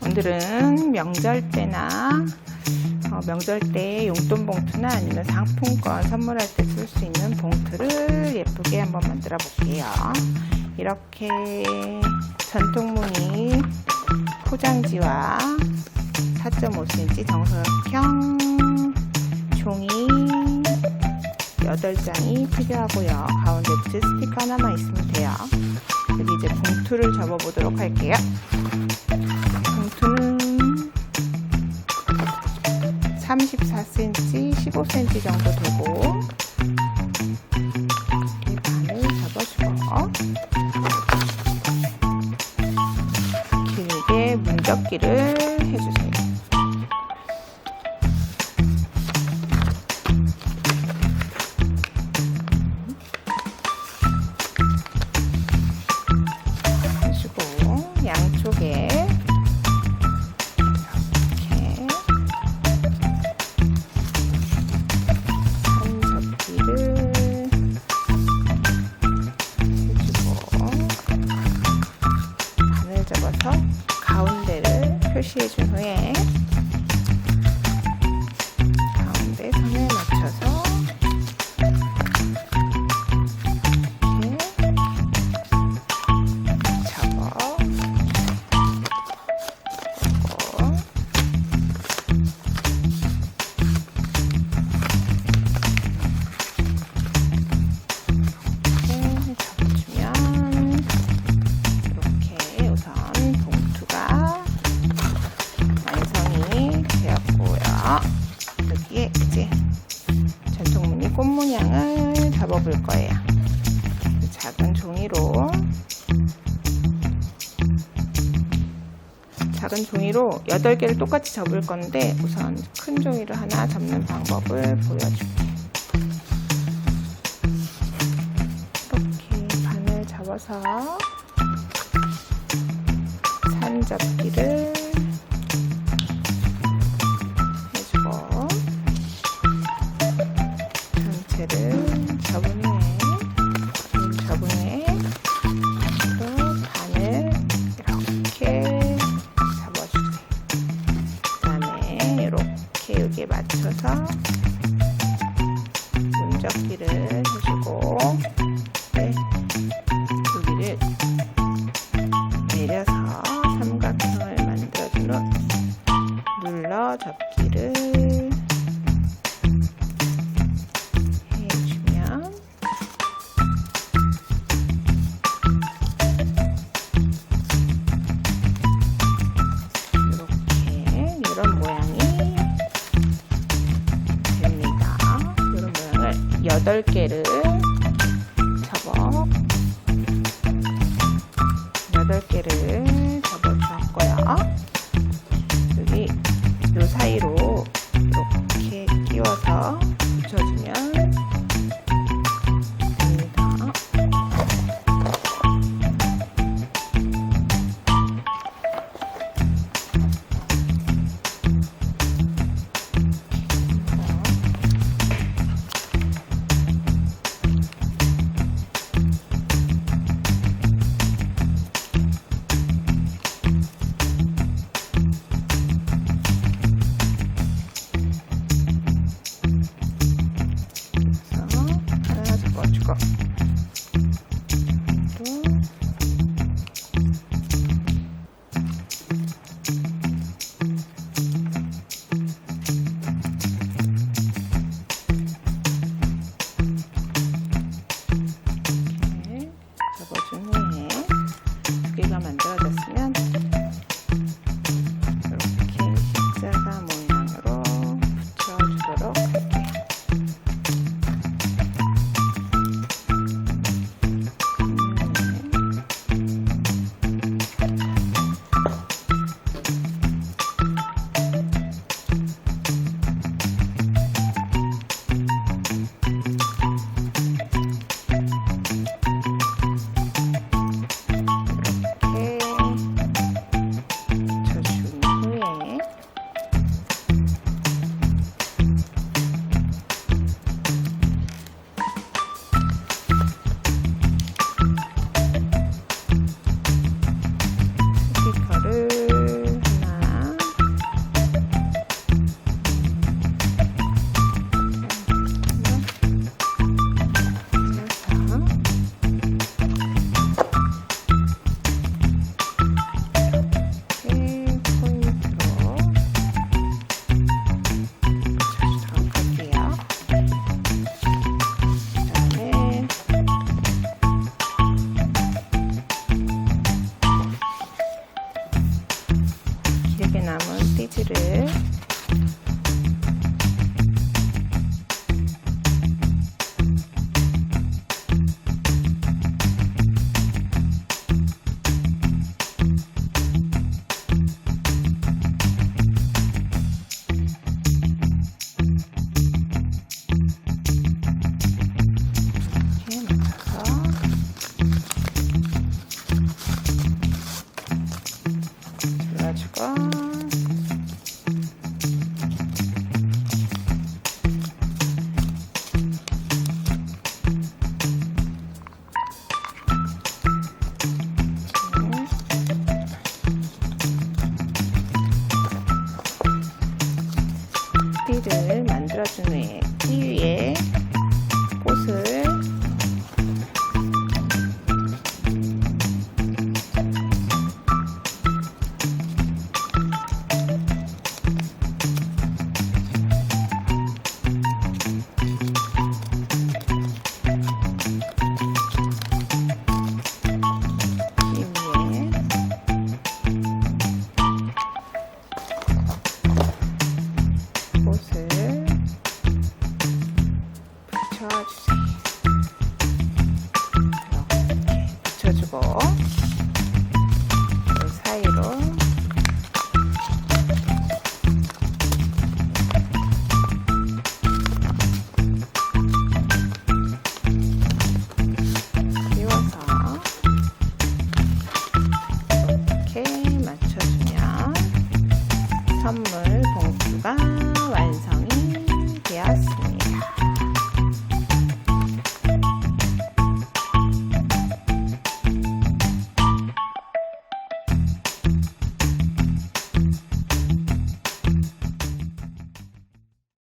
오늘은 명절 때나 명절 때 용돈 봉투나 아니면 상품권 선물할 때 쓸 수 있는 봉투를 예쁘게 한번 만들어 볼게요. 이렇게 전통 무늬 포장지와 4.5cm 정성형 종이 8장이 필요하고요. 가운데 붙일 스티커 하나만 있으면 돼요. 여기 이제 봉투를 접어 보도록 할게요. 봉투는 34cm, 15cm 정도 되고 이 반을 접어주고 길게 문접기를 해주세요. 해주고 양쪽에 가운데를 표시해 준 후에 가운데 선을 맞춰서 이렇게 접어 접어주면 이렇게 우선 봉투가 완성이 되었고요. 여기에 이제 전통 무늬 꽃 모양을 접어볼 거예요. 작은 종이로 8개를 똑같이 접을 건데 우선 큰 종이를 하나 접는 방법을 보여줄게요. 이렇게 반을 접어서 산 접기를 해주고 전체를 접은 후에 또 반을 이렇게 접어주세요. 그 다음에 이렇게 여기에 맞춰서 문접기를 해주고 여기를 내려서 삼각형을 만들어준 후 눌러 접기를 해주면 이렇게 이런 모양이 됩니다. 이런 모양을 8개를 접어 8개를 접어주었고요. 여기 요 사이로 이렇게 끼워서 붙여주면 됩니다. 접어준 후에 2개가 만들어졌으면 이렇게 십자가 모양으로 붙여주도록 할게요. 띠지를 띠를 만들어준 후에 띠 위에 꽃을 붙여주세요. 이렇게 붙여주고